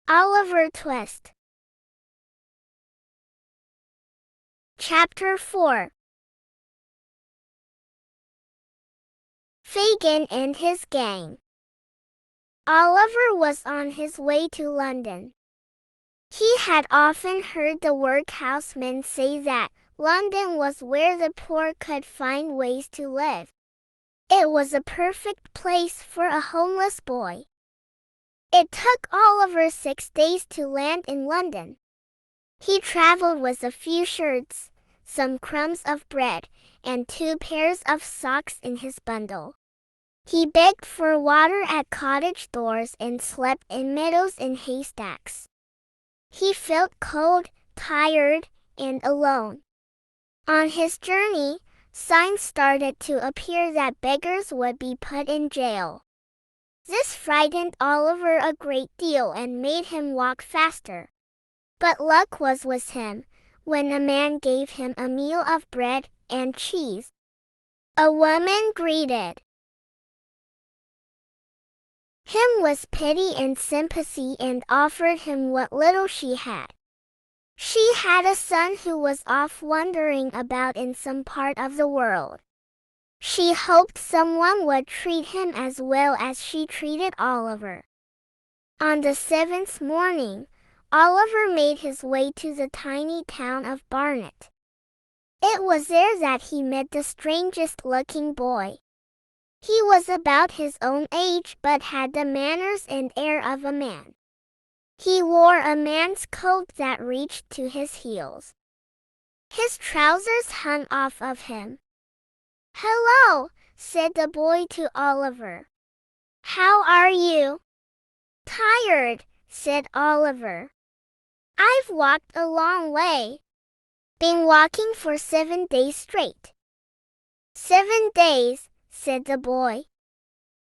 Oliver Twist. Chapter 4. Fagin and his gang. Oliver was on his way to London. He had often heard the workhousemen say that London was where the poor could find ways to live. It was a perfect place for a homeless boy. It took Oliver 6 days to land in London. He traveled with a few shirts, some crumbs of bread, and 2 pairs of socks in his bundle. He begged for water at cottage doors and slept in meadows and haystacks. He felt cold, tired, and alone. On his journey, signs started to appear that beggars would be put in jail. This frightened Oliver a great deal and made him walk faster. But luck was with him when a man gave him a meal of bread and cheese. A woman greeted him with pity and sympathy and offered him what little she had. She had a son who was off wandering about in some part of the world. She hoped someone would treat him as well as she treated Oliver. On the 7th morning, Oliver made his way to the tiny town of Barnet. It was there that he met the strangest-looking boy. He was about his own age but had the manners and air of a man. He wore a man's coat that reached to his heels. His trousers hung off of him. "Hello," said the boy to Oliver. "How are you?" "Tired," said Oliver. "I've walked a long way." "Been walking for 7 days straight." "7 days," said the boy.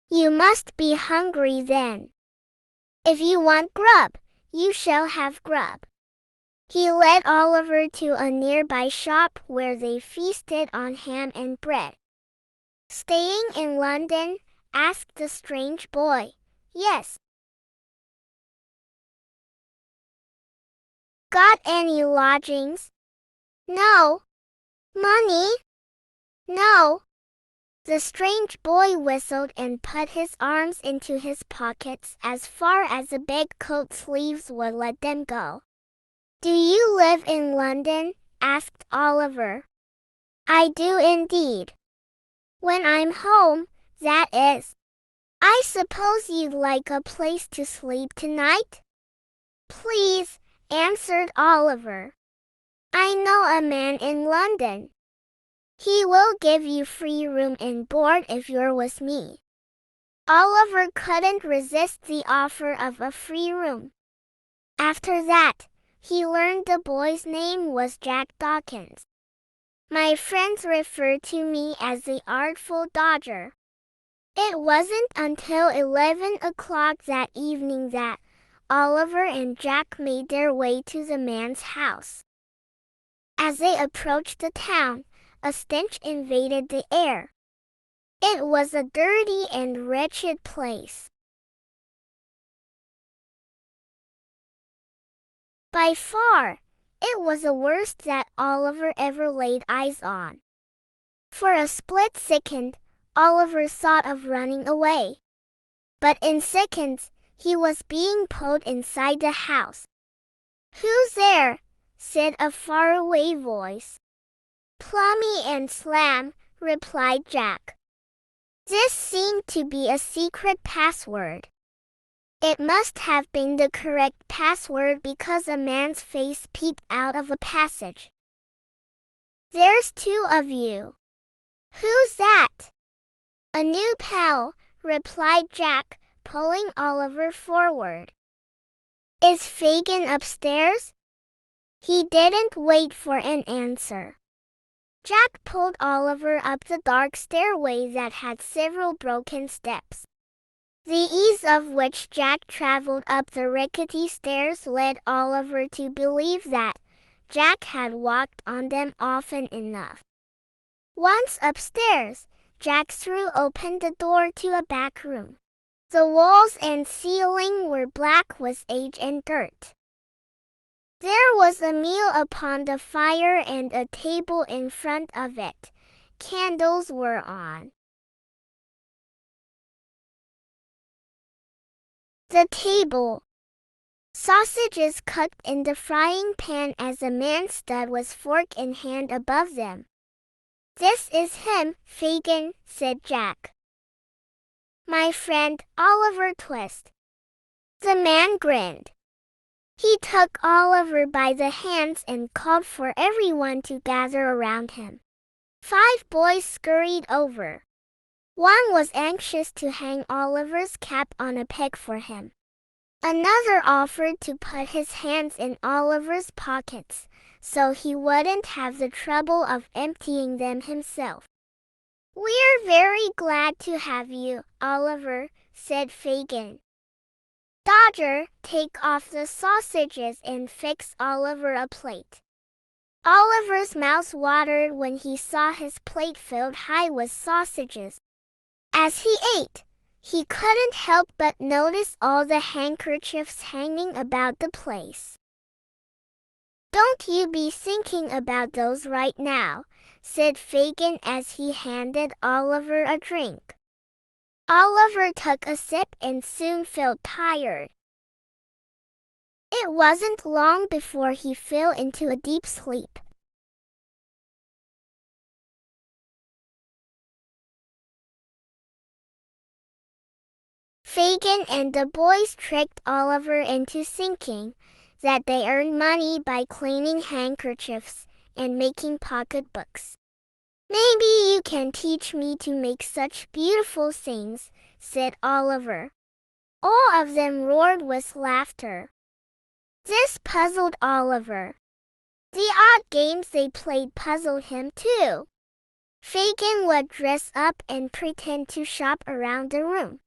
"You must be hungry then. If you want grub, you shall have grub." He led Oliver to a nearby shop where they feasted on ham and bread. "Staying in London?" asked the strange boy. "Yes." "Got any lodgings?" "No." "Money?" "No." The strange boy whistled and put his arms into his pockets as far as the big coat sleeves would let them go. "Do you live in London?" asked Oliver. "I do indeed. When I'm home, that is. I suppose you'd like a place to sleep tonight?" "Please," answered Oliver. "I know a man in London. He will give you free room and board if you're with me." Oliver couldn't resist the offer of a free room. After that, he learned the boy's name was Jack Dawkins. My friends refer to me as the Artful Dodger. It wasn't until 11 o'clock that evening that Oliver and Jack made their way to the man's house. As they approached the town, a stench invaded the air. It was a dirty and wretched place. By far, it was the worst that Oliver ever laid eyes on. For a split second, Oliver thought of running away. But in seconds, he was being pulled inside the house. "Who's there?" said a faraway voice. "Plummy and Slam," replied Jack. This seemed to be a secret password. It must have been the correct password because a man's face peeped out of a passage. "There's 2 of you." "Who's that?" "A new pal," replied Jack, pulling Oliver forward. "Is Fagin upstairs?" He didn't wait for an answer. Jack pulled Oliver up the dark stairway that had several broken steps. The ease of which Jack traveled up the rickety stairs led Oliver to believe that Jack had walked on them often enough. Once upstairs, Jack threw open the door to a back room. The walls and ceiling were black with age and dirt. There was a meal upon the fire and a table in front of it. Candles were on the table. Sausages cooked in the frying pan as a man stood with fork in hand above them. "This is him, Fagin," said Jack. "My friend, Oliver Twist." The man grinned. He took Oliver by the hands and called for everyone to gather around him. 5 boys scurried over. One was anxious to hang Oliver's cap on a peg for him. Another offered to put his hands in Oliver's pockets, so he wouldn't have the trouble of emptying them himself. "We're very glad to have you, Oliver," said Fagin. "Dodger, take off the sausages and fix Oliver a plate." Oliver's mouth watered when he saw his plate filled high with sausages. As he ate, he couldn't help but notice all the handkerchiefs hanging about the place. "Don't you be thinking about those right now," said Fagin as he handed Oliver a drink. Oliver took a sip and soon felt tired. It wasn't long before he fell into a deep sleep. Fagin and the boys tricked Oliver into thinking that they earned money by cleaning handkerchiefs and making pocketbooks. "Maybe you can teach me to make such beautiful things," said Oliver. All of them roared with laughter. This puzzled Oliver. The odd games they played puzzled him too. Fagin would dress up and pretend to shop around the room.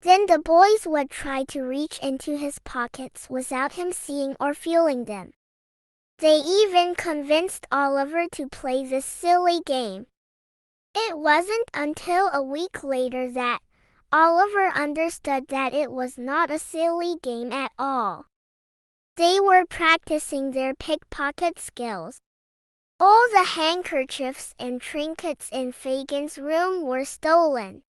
Then the boys would try to reach into his pockets without him seeing or feeling them. They even convinced Oliver to play this silly game. It wasn't until a week later that Oliver understood that it was not a silly game at all. They were practicing their pickpocket skills. All the handkerchiefs and trinkets in Fagin's room were stolen.